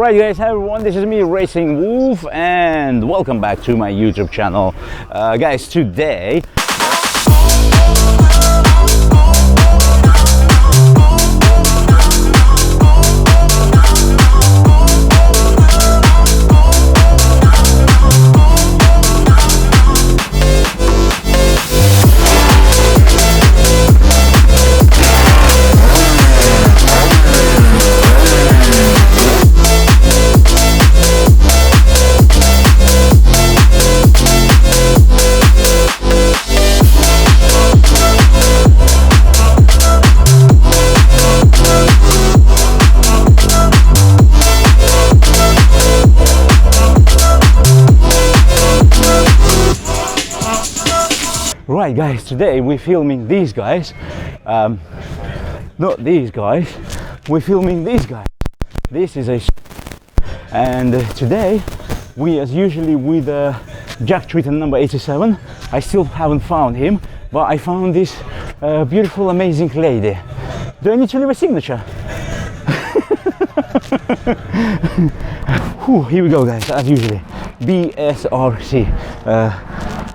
Alright guys, hi everyone, this is me, Racing Wolf, and welcome back to my YouTube channel. Guys, today Right guys, today we're filming these guys, not these guys, we're filming these guys. This is a and today we, as usually, with Jack Tritton number 87. I still haven't found him, but I found this beautiful, amazing lady. Do I need to leave a signature? Whew, here we go guys, as usually, BSRC,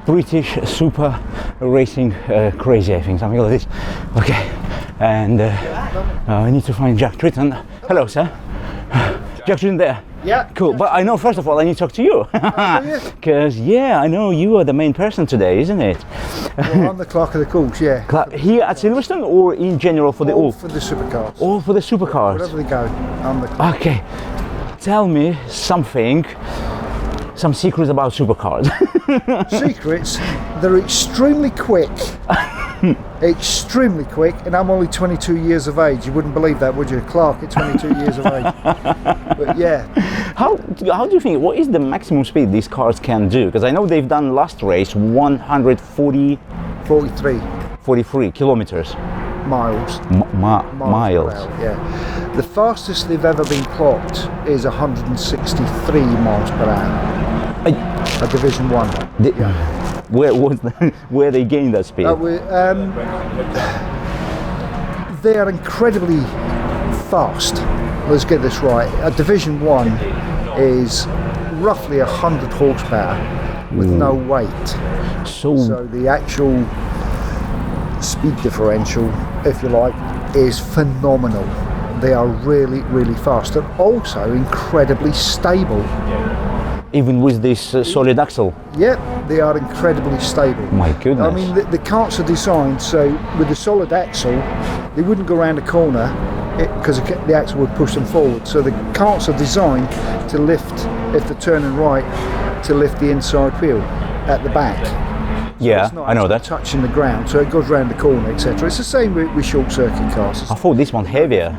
British Super Racing Crazy, I think, something like this. Okay, and I need to find Jack Tritton. Hello sir. Jack Tritton there? Yeah. Cool, but I know, first of all, I need to talk to you. Because, yeah, I know you are the main person today, isn't it? Well, I'm the clerk of the course, yeah. Here at Silverstone, or in general for the all? For the SuperKarts. All for the SuperKarts? Wherever they go, I'm the clerk. Okay, tell me something, some secrets about SuperKarts. Secrets, they're extremely quick. Extremely quick, and I'm only 22 years of age. You wouldn't believe that, would you? Clark at 22 years of age. But yeah. How do you think, what is the maximum speed these cars can do? Because I know they've done last race 43 kilometers. Miles. Miles. Yeah. The fastest they've ever been clocked is 163 miles per hour. A Division 1. Yeah. Where they gained that speed? They are incredibly fast. Let's get this right. A Division 1 is roughly 100 horsepower with no weight. So the actual speed differential, if you like, is phenomenal. They are really, really fast and also incredibly stable. Even with this solid axle? Yep, they are incredibly stable. My goodness. I mean, the karts are designed so with the solid axle, they wouldn't go around a corner because the axle would push them forward. So the karts are designed to lift, if they're turning right, to lift the inside wheel at the back. Yeah, so I know that. Touching the ground, so it goes around the corner, etc. It's the same with short circuit cars. I thought this one's heavier.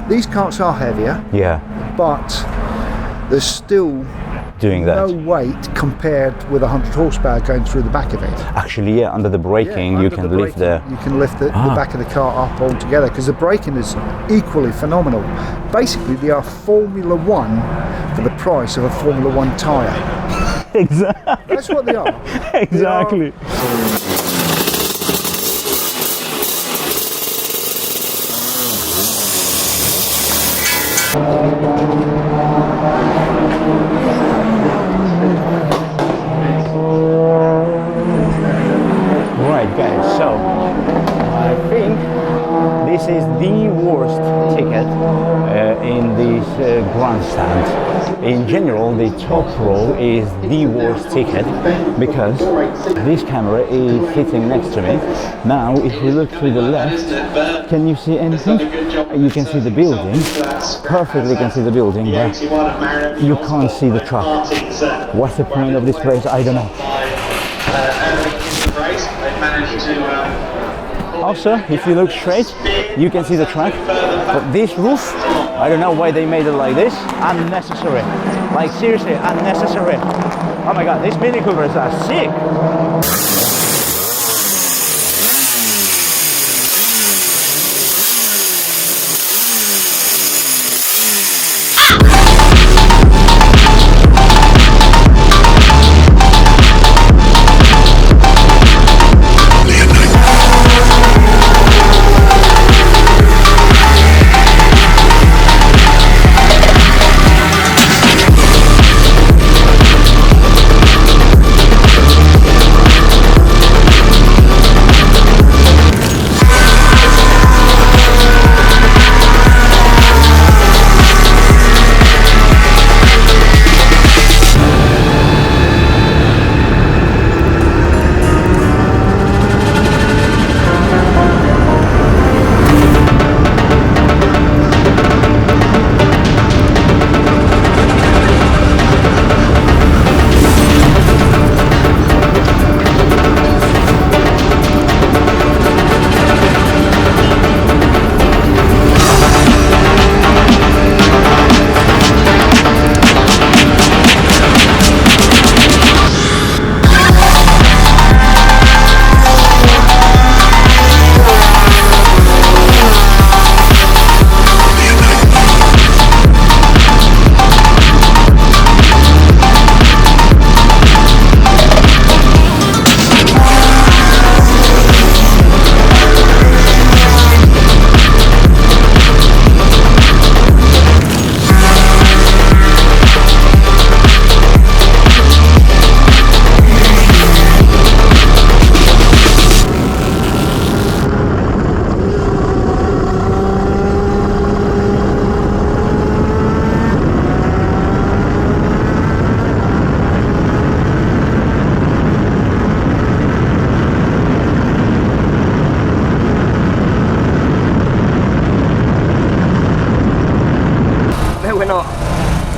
These karts are heavier. Yeah. But there's still doing that. No weight compared with 100 horsepower going through the back of it. Actually, yeah, under the braking, you can lift the back of the car up altogether because the braking is equally phenomenal. Basically, they are Formula One for the price of a Formula One tyre. Exactly. That's what they are. Exactly. Right guys, so I think this is the worst ticket in this grandstand. In general, the top row is the worst ticket because this camera is sitting next to me. Now, if we look to the left, can you see anything? You can see the building, perfectly can see the building, but you can't see the truck. What's the point of this place? I don't know. Also, if you look straight, you can see the track, but this roof, I don't know why they made it like this. Unnecessary. Like seriously, unnecessary. Oh my god, these Mini Coopers are sick.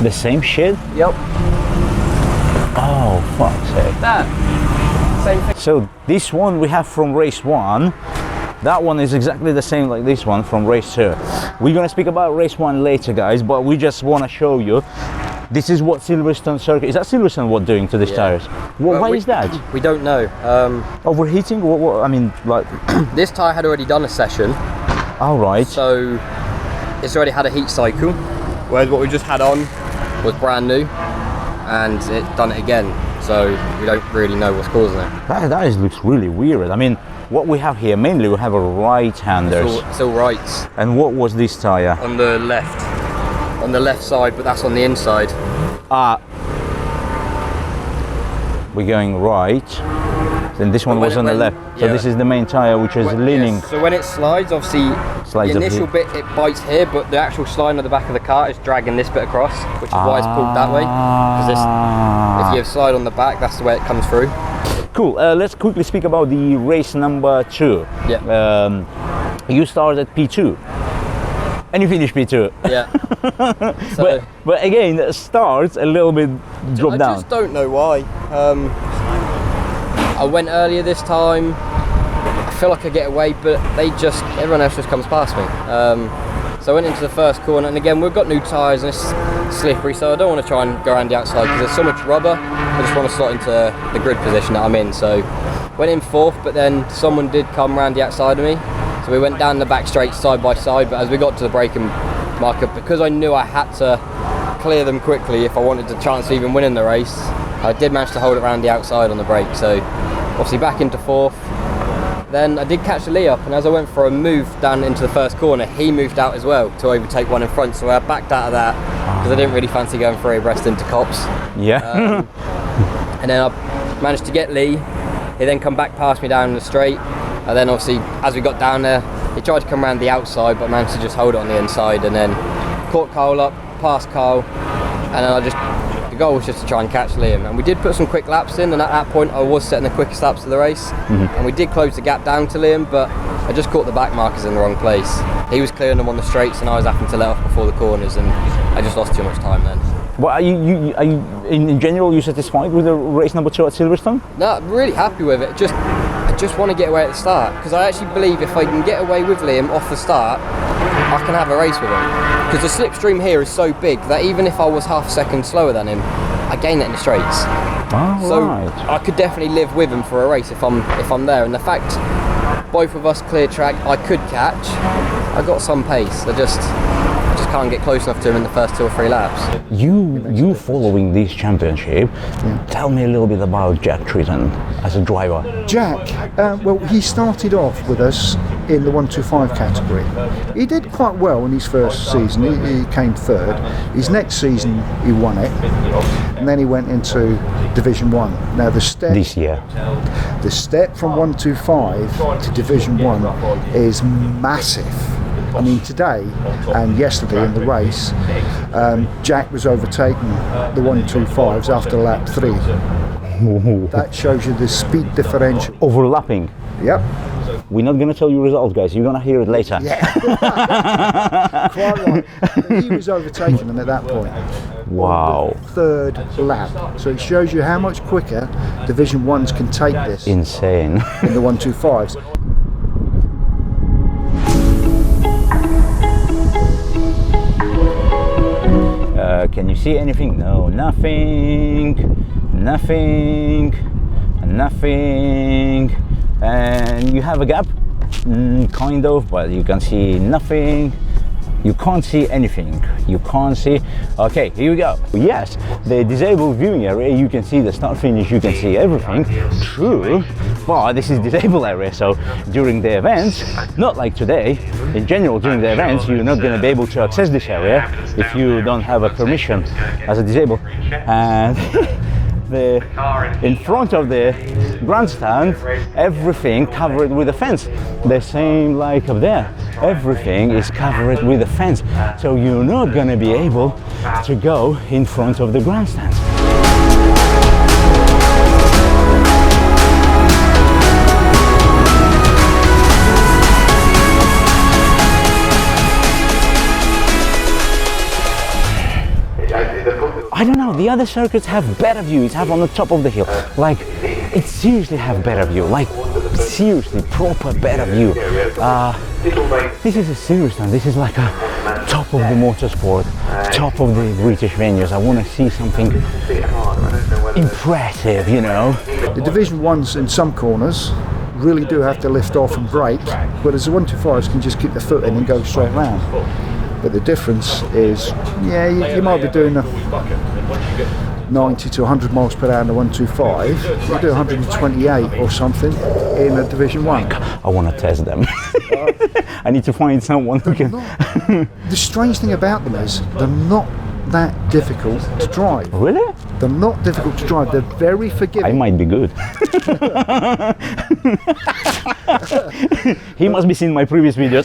The same shit? Yep. Oh, fuck's sake. That. Same thing. So this one we have from race 1. That one is exactly the same like this one from race 2. We're gonna speak about race 1 later, guys, but we just want to show you. This is what Silverstone circuit, is that Silverstone what doing to these tires? Why is that? We don't know. Overheating? What, I mean, like... This tyre had already done a session. All right. So it's already had a heat cycle, whereas what we just had on was brand new, and it's done it again. So we don't really know what's causing it. That looks really weird. I mean, what we have here, mainly we have a right-handers. It's all rights. And what was this tyre? On the left. On the left side, but that's on the inside. We're going right. Then this one was on the left. So this is the main tyre, which is leaning. Yes. So when it slides, obviously the initial bit it bites here, but the actual slide on the back of the car is dragging this bit across, which is why it's pulled that way. Because if you have slide on the back, that's the way it comes through. Cool. Let's quickly speak about the race number 2. Yeah. You started P2. And you finish P2. Yeah. So, but again, it starts a little bit drop down. I just don't know why. I went earlier this time. I feel like I get away, but everyone else just comes past me. So I went into the first corner, and again, we've got new tyres and it's slippery, so I don't want to try and go around the outside because there's so much rubber. I just want to slot into the grid position that I'm in. So went in 4th, but then someone did come around the outside of me. So we went down the back straight side by side, but as we got to the braking marker, because I knew I had to clear them quickly if I wanted a chance of even winning the race, I did manage to hold it around the outside on the brake. So obviously back into 4th. Then I did catch Lee up, and as I went for a move down into the first corner, he moved out as well to overtake one in front. So I backed out of that because I didn't really fancy going for abreast into cops. Yeah. And then I managed to get Lee. He then come back past me down the straight. And then obviously, as we got down there, he tried to come around the outside, but managed to just hold it on the inside, and then caught Carl up, passed Carl, and then the goal was just to try and catch Liam. And we did put some quick laps in, and at that point I was setting the quickest laps of the race. And we did close the gap down to Liam, but I just caught the back markers in the wrong place. He was clearing them on the straights, and I was having to let off before the corners, and I just lost too much time then. Well, are you in general, you satisfied with the race number 2 at Silverstone? No, I'm really happy with it. I just want to get away at the start, because I actually believe if I can get away with Liam off the start, I can have a race with him. Because the slipstream here is so big that even if I was half a second slower than him, I gain that in the straights. Right. I could definitely live with him for a race if I'm there. And the fact both of us clear track, I could catch. I got some pace. I just can't get close enough to him in the first 2 or 3 laps. You following this championship, tell me a little bit about Jack Tritton as a driver. Jack, well, he started off with us in the 125 category. He did quite well in his first season. He came 3rd. His next season, he won it, and then he went into Division 1. Now the step this year, the step from 125 to Division 1 is massive. I mean, today and yesterday in the race, Jack was overtaking the 125s after lap 3. That shows you the speed differential. Overlapping. Yep. We're not going to tell you results, guys. You're going to hear it later. Yeah. Quite right. He was overtaking them at that point. Wow. On the 3rd lap. So it shows you how much quicker Division 1s can take this. Insane. In the 125s. Can you see anything? No, nothing. And you have a gap, kind of, but you can see nothing. You can't see anything. You can't see. Okay, here we go. Yes, the disabled viewing area, you can see the start finish, you can see everything. True, but this is disabled area, so during the events, not like today, in general during the events, you're not going to be able to access this area if you don't have a permission as a disabled. And in front of the grandstand, everything covered with a fence. The same like up there, everything is covered with a fence. So you're not going to be able to go in front of the grandstand. The The other circuits have better view. It's have on the top of the hill. Like, it seriously have better view. Like, seriously, proper better view. This is a Silverstone. This is like a top of the motorsport, top of the British venues. I want to see something impressive, you know. The Division 1s in some corners really do have to lift off and brake, whereas the 125s can just keep their foot in and go straight round. But the difference is, yeah, you might be doing a 90 to 100 miles per hour in the 125, you do 128 or something in a Division 1. I want to test them. I need to find someone who can... The strange thing about them is they're not that difficult to drive. Really? They're not difficult to drive, they're very forgiving. I might be good. He must be seeing my previous videos.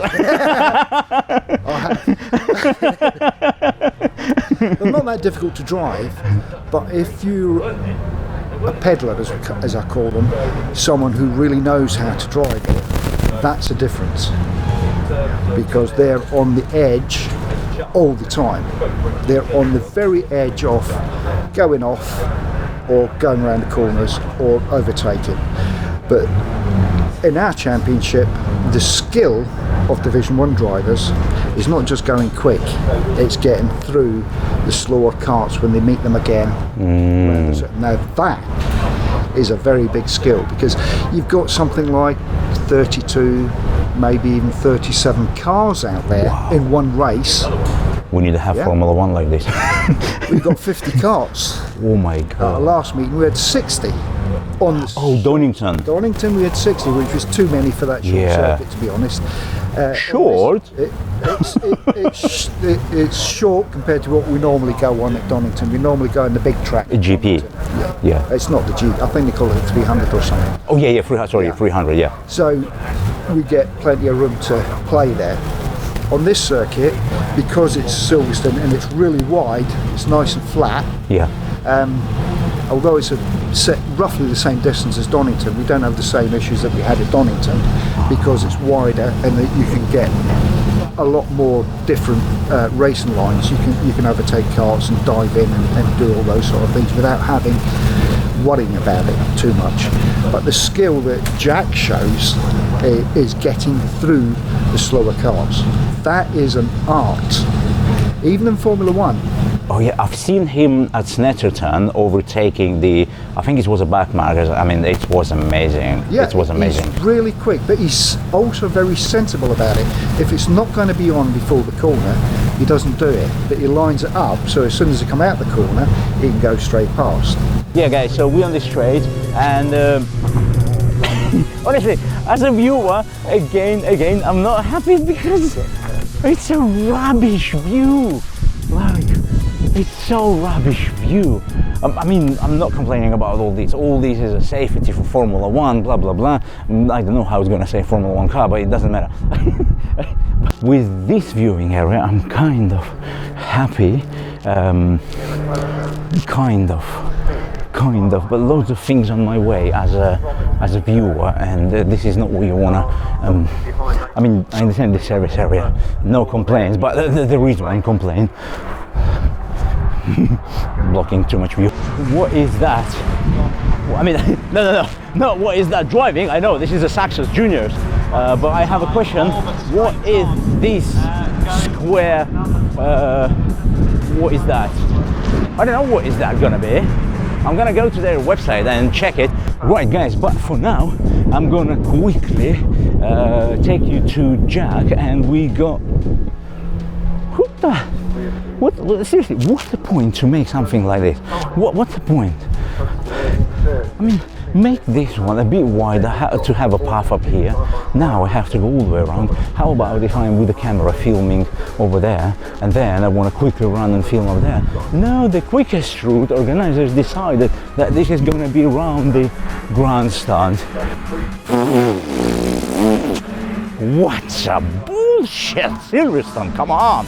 They're not that difficult to drive, but if you're a peddler, as I call them, someone who really knows how to drive it, that's a difference. Because they're on the edge all the time. They're on the very edge of going off or going around the corners or overtaking. But in our championship, the skill of Division 1 drivers is not just going quick, it's getting through the slower karts when they meet them again. Now that is a very big skill, because you've got something like 32, maybe even 37 cars out there in one race. We need to have Formula 1 like this. We've got 50 karts. Oh my god. At the last meeting we had 60 on the Donington. Donington we had 60, which was too many for that short circuit, to be honest. Short? It's short compared to what we normally go on at Donington. We normally go on the big track. A GP? Yeah. It's not the GP. I think they call it 300 or something. Oh yeah, 300, yeah. So we get plenty of room to play there. On this circuit, because it's Silverstone and it's really wide, it's nice and flat. Yeah. Although it's roughly the same distance as Donington, we don't have the same issues that we had at Donington, because it's wider and that you can get a lot more different racing lines. You can overtake karts and dive in and do all those sort of things without worrying about it too much. But the skill that Jack shows is getting through the slower cars. That is an art, even in Formula 1. Oh yeah, I've seen him at Tritton overtaking I think it was a backmarker. I mean, it was amazing. Yeah, it was amazing. He's really quick, but he's also very sensible about it. If it's not going to be on before the corner, he doesn't do it, but he lines it up, so as soon as he come out the corner, he can go straight past. Yeah guys, so we're on the straight, and honestly, as a viewer, again, I'm not happy because it's a rubbish view. Like, it's so rubbish view. I mean, I'm not complaining about all this. All this is a safety for Formula 1, blah, blah, blah. I don't know how it's going to say Formula 1 car, but it doesn't matter. With this viewing area, I'm kind of happy. Kind of, but loads of things on my way as a viewer, and this is not what you wanna. I mean, I understand the service area, no complaints, but the reason I'm complaining, blocking too much view. What is that? I mean, no. What is that driving? I know this is a Saxos Juniors, but I have a question. What is this square? What is that? I don't know what is that gonna be. I'm gonna go to their website and check it. Right guys, but for now I'm gonna quickly take you to Jack, and we got seriously, what's the point to make something like this? What's the point? I mean, make this one a bit wider to have a path up here. Now I have to go all the way around. How about if I'm with the camera filming over there, and then I want to quickly run and film over there? No, the quickest route, organizers decided that this is going to be around the grandstand. What's a bullshit, Silverstone, come on!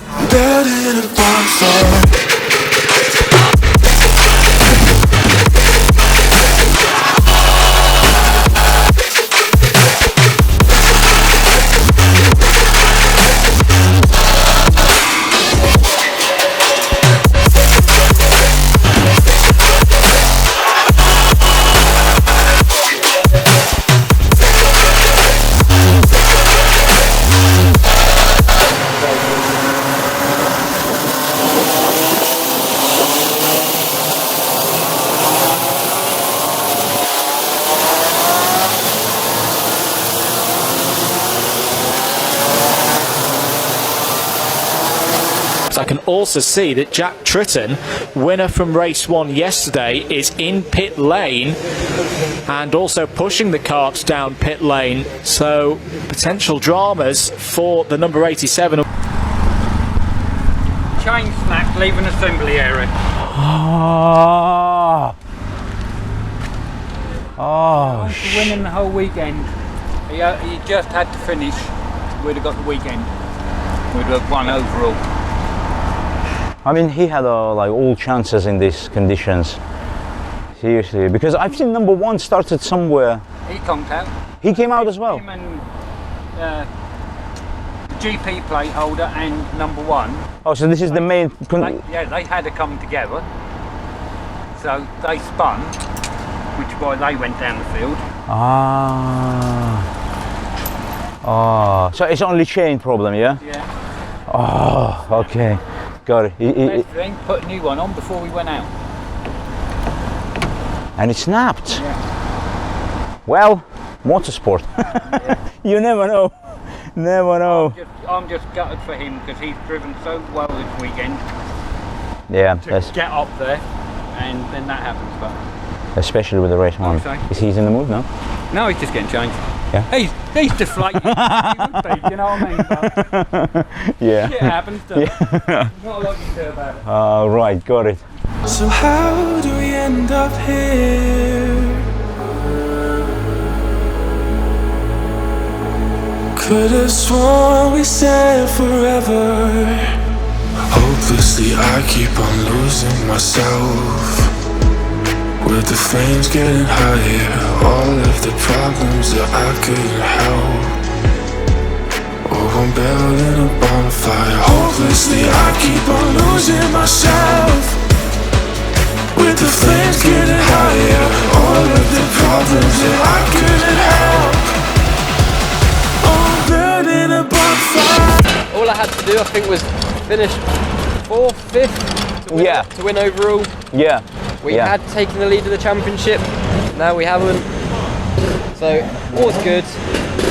laps. I can also see that Jack Tritton, winner from race 1 yesterday, is in pit lane and also pushing the karts down pit lane. So potential dramas for the number 87. Chain snapped, leaving assembly area. Winning the whole weekend. He just had to finish. We'd have got the weekend. We'd have won overall. I mean, he had like all chances in these conditions. Seriously, because I've seen number 1 started somewhere. He conked out. He came out as well. Him and the GP plate holder and number 1. Oh, so this is the main. They had to come together. So they spun, which is why they went down the field. So it's only chain problem, yeah? Yeah. Oh, okay, got it. Best thing, put a new one on before we went out. And it snapped. Yeah. Well, motorsport. Yeah. You never know. Never know. I'm just gutted for him because he's driven so well this weekend. Yeah, To get up there, and then that happens. But especially with the race 1. Is he in the mood now? no, he's just getting changed. Yeah. He's deflated. He would be, you know what I mean? But Yeah. it happens. Not a lot you can do about it. Right, got it. So how do we end up here? Could have sworn we said forever. Hopelessly I keep on losing myself. With the flames getting higher, all of the problems that I couldn't help. Oh, I'm building a bonfire. Hopelessly I keep on losing myself. With the flames getting higher, all of the problems that I couldn't help. Oh, I'm building a bonfire. All I had to do, I think, was finish 4th, 5th to win overall. Yeah. We had taken the lead of the championship. Now we haven't. So all's good.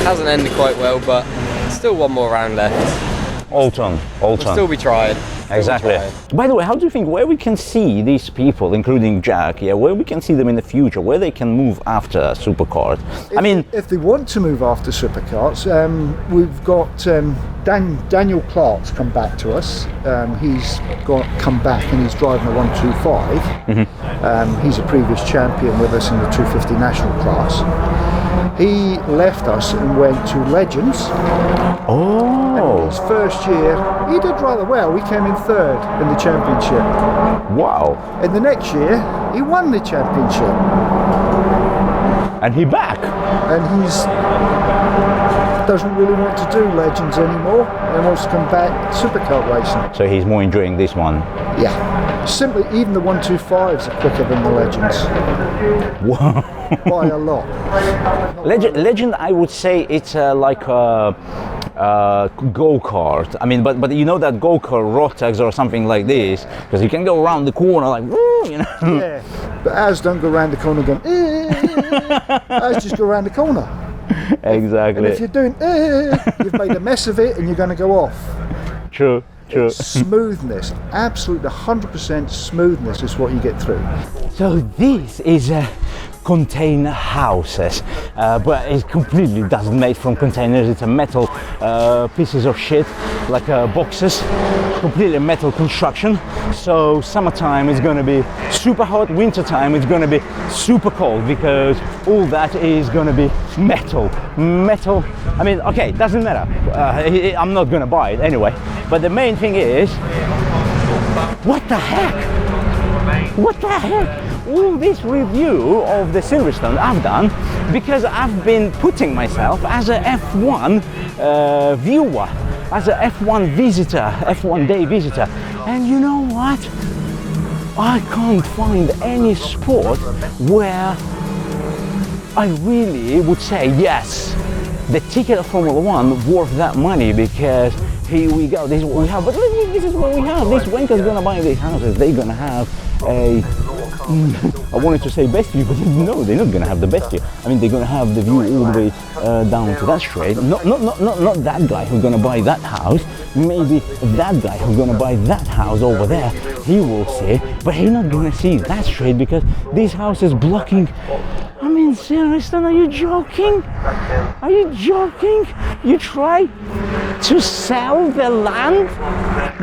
Hasn't ended quite well, but still one more round left. All done. We'll still be trying. Exactly. By the way, how do you think where we can see these people, including Jack, where we can see them in the future, where they can move after SuperKart? If they want to move after SuperKarts, we've got Daniel Clark's come back to us. He's come back and he's driving a 125. He's a previous champion with us in the 250 national class. He left us and went to Legends. Oh. And his first year, he did rather well. We came in 3rd in the championship. Wow. And the next year, he won the championship. And he back. And he's doesn't really want to do Legends anymore and wants to come back SuperKart racing. So he's more enjoying this one. Yeah. Simply, even the 125s are quicker than the Legends. Wow. By a lot. Legend, I would say it's like a go-kart. I mean, but you know that go-kart Rotax or something like this, because you can go around the corner like, woo, you know. Yeah. But ours don't go around the corner going, ours just go around the corner. Exactly. And if you're doing, you've made a mess of it and you're going to go off. True. It's smoothness, absolute 100% smoothness is what you get through. So this is container houses, but it completely doesn't made from containers. It's a metal pieces of shit, like boxes, completely metal construction. So summertime is going to be super hot, wintertime it's going to be super cold, because all that is going to be metal. I mean, okay, doesn't matter. I'm not going to buy it anyway. But the main thing is, what the heck? What the heck? All this review of the Silverstone I've done because I've been putting myself as a F1 viewer, as a F1 visitor, F1 day visitor. And you know what? I can't find any sport where I really would say, yes, the ticket of Formula 1 worth that money, because here we go, this is what we have. But look, this is what we have. This Wenka's gonna buy these houses. They're gonna have a I wanted to say best view, but no, they're not going to have the best view. I mean, they're going to have the view all the way down to that straight. Not that guy who's going to buy that house. Maybe that guy who's going to buy that house over there, he will see, but he's not going to see that straight because this house is blocking. I mean, Silverstone, are you joking? Are you joking? You try to sell the land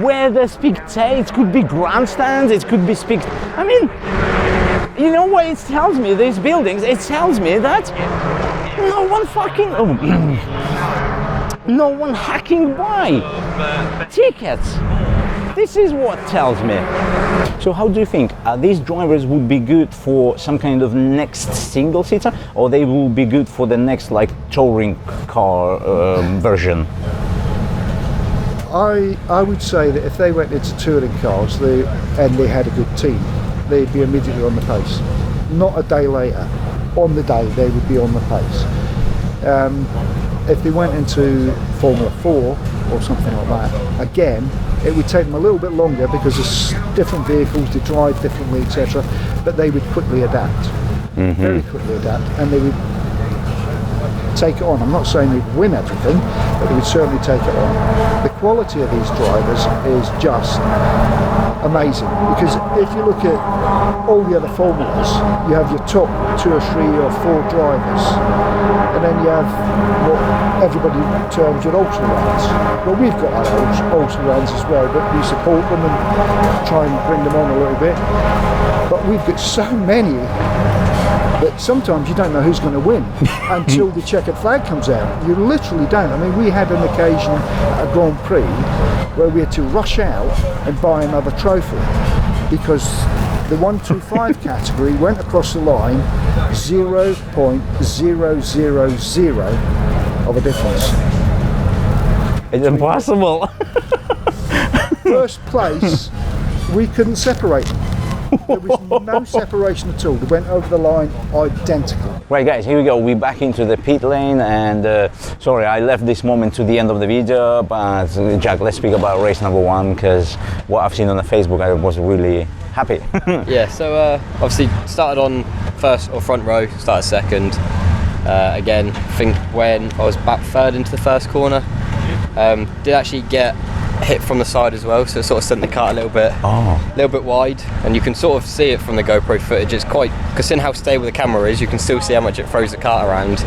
where the spectators could be grandstands, it could be I mean, you know what it tells me, these buildings, it tells me that no one fucking, no one hacking by tickets. This is what tells me. So how do you think these drivers would be good for some kind of next single seater, or they will be good for the next like touring car version? I would say that if they went into touring cars and they had a good team, they'd be immediately on the pace. Not a day later. On the day, they would be on the pace. If they went into Formula 4 or something like that, again, it would take them a little bit longer because there's different vehicles, they drive differently, etc. But they would quickly adapt, very quickly adapt, and they would take it on. I'm not saying they'd win everything, but they would certainly take it on. The quality of these drivers is just amazing, because if you look at all the other formulas, you have your top 2 or 3 or 4 drivers, and then you have what everybody terms your ultra runs. Well, we've got our ultra runs as well, but we support them and try and bring them on a little bit. But we've got so many that sometimes you don't know who's going to win until the checkered flag comes out. You literally don't. I mean, we had an occasion at a Grand Prix where we had to rush out and buy another trophy because the 125 category went across the line 0.000 of a difference. It's impossible. First place, we couldn't separate them. There was no separation at all. They went over the line identical. Right guys, here we go. We're back into the pit lane, and sorry I left this moment to the end of the video, but Jack, let's speak about race number 1, because what I've seen on the Facebook, I was really happy. Yeah, so obviously started on first or front row, started second. Again, I think when I was back third into the first corner, did actually get hit from the side as well, so it sort of sent the car a little bit wide, and you can sort of see it from the GoPro footage. It's quite, because in how stable the camera is, you can still see how much it throws the car around.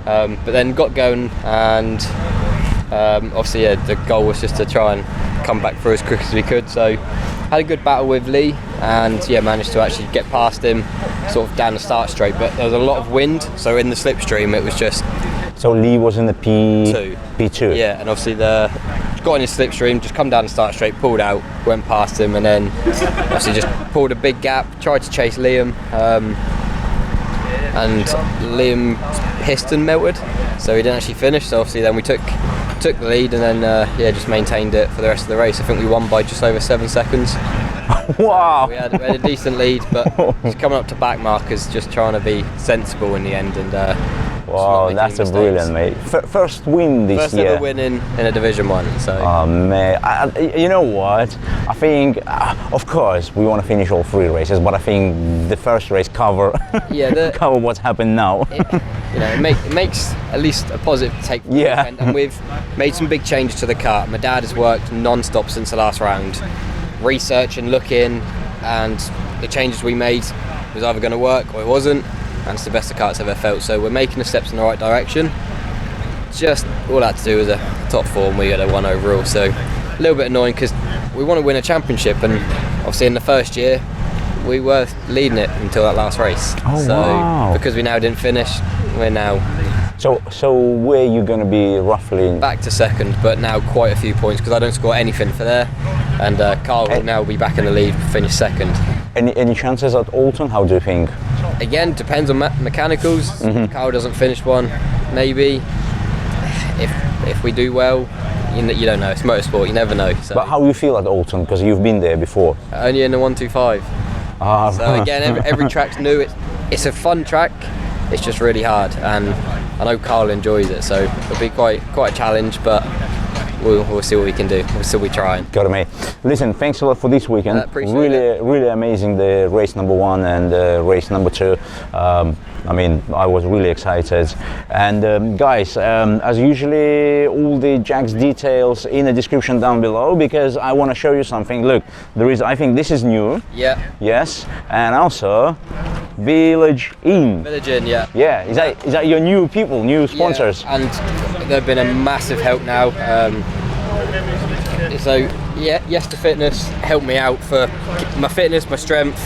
But then got going, and obviously the goal was just to try and come back through as quick as we could. So had a good battle with Lee, and managed to actually get past him sort of down the start straight, but there was a lot of wind, so in the slipstream it was just... So Lee was in the P2? Yeah, and obviously got in his slipstream, just come down the start straight, pulled out, went past him, and then obviously just pulled a big gap, tried to chase Liam, and Liam hissed and melted, so he didn't actually finish. So obviously then we took the lead, and then just maintained it for the rest of the race. I think we won by just over 7 seconds. Wow! So we had a decent lead, but just coming up to back markers, just trying to be sensible in the end, and wow, that's a brilliant, mate. First win this first year. First ever win in a Division 1. So. Oh man, you know what? I think, of course, we want to finish all 3 races, but I think the first race cover cover what's happened now. It makes at least a positive take from the weekend, and we've made some big changes to the car. My dad has worked non-stop since the last round, research and looking, and the changes we made was either going to work or it wasn't. And it's the best the car's ever felt, so we're making the steps in the right direction. Just all I had to do was a top 4, and we got a 1 overall, so a little bit annoying because we want to win a championship, and obviously in the first year we were leading it until that last race. Wow. Because we now didn't finish, we're now so where are you going to be roughly? Back to second, but now quite a few points because I don't score anything for there, and Carl will now be back in the lead, finish second. Any chances at Alton? How do you think? Again, depends on mechanicals. Carl doesn't finish one, maybe. If we do well, you don't know. It's motorsport, you never know. So. But how you feel at Alton? Because you've been there before. Only in the 125. So again, every track's new. It's a fun track. It's just really hard, and I know Carl enjoys it, so it'll be quite a challenge. But we'll see what we can do. We'll still be trying. Got it, mate. Listen, thanks a lot for this weekend. Appreciate really amazing, the race number 1 and race number 2. I mean, I was really excited. And guys, as usually, all the Jack's details in the description down below, because I want to show you something. Look, there is, I think this is new. Yeah. Yes, and also Village Inn. Village Inn, yeah. Yeah, is that your new people, new sponsors? Yeah, and they've been a massive help now. So yeah, Yes to Fitness helped me out for my fitness, my strength,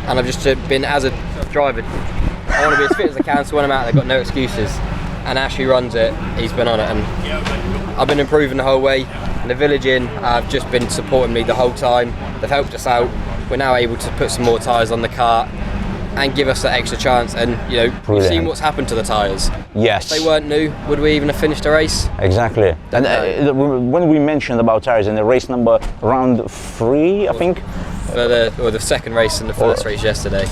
and I've just been, as a driver, I want to be as fit as I can, so when I'm out there, I've got no excuses. And Ash, who runs it, he's been on it, and I've been improving the whole way. And the Village Inn have just been supporting me the whole time. They've helped us out. We're now able to put some more tyres on the cart and give us that extra chance. And you know, you've seen what's happened to the tyres. Yes. If they weren't new, would we even have finished the race? Exactly. And when we mentioned about tyres in the race number round 3, I think. For the second race and the first race yesterday.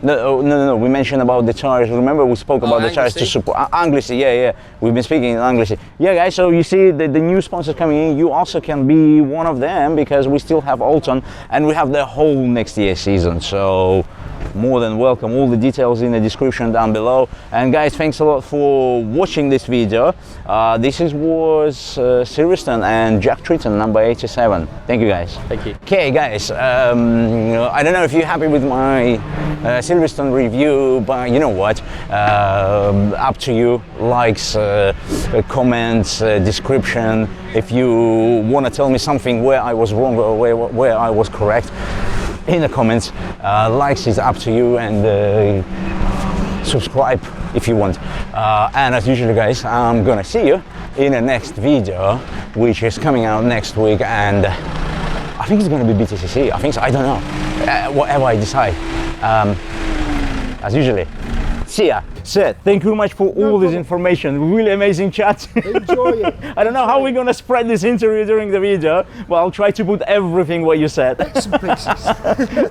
No. We mentioned about the tyres. Remember, we spoke about the tyres to support Anglesey. Yeah. We've been speaking in Anglesey. Yeah, guys. So you see the new sponsors coming in. You also can be one of them, because we still have Alton and we have the whole next year season. So more than welcome. All the details in the description down below. And guys, thanks a lot for watching this video. This was Silverstone and Jack Tritton, number 87. Thank you, guys. Thank you. Okay, guys. I don't know if you're happy with my Silverstone review, but you know what? Up to you. Likes, comments, description. If you want to tell me something where I was wrong or where I was correct, in the comments. Likes is up to you, and subscribe if you want. And as usual, guys, I'm gonna see you in the next video, which is coming out next week, and I think it's gonna be BTCC. I think so. I don't know. Whatever I decide. As usually. See ya. Seth, thank you very much for all this information. Really amazing chat. Enjoy it. I don't know how we're going to spread this interview during the video, but I'll try to put everything what you said. Bits and pieces.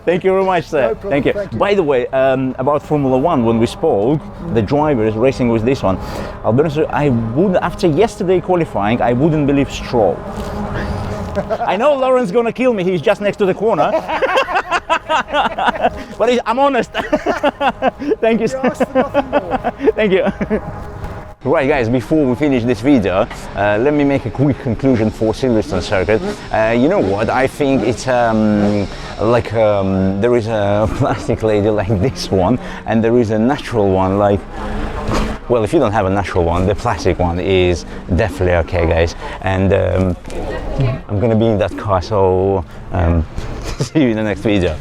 Thank you very much, Seth. No Thank you. problem, thank you. By the way, about Formula One, when we spoke, the drivers racing with this one, I'll be honest with you, after yesterday qualifying, I wouldn't believe Stroll. I know Lauren's going to kill me. He's just next to the corner. But I'm honest. Thank you. Thank you. Right, guys, before we finish this video, let me make a quick conclusion for Silverstone circuit. You know what? I think it's there is a plastic lady like this one, and there is a natural one like. Well, if you don't have a natural one, the plastic one is definitely okay, guys. And I'm gonna be in that car, so see you in the next video.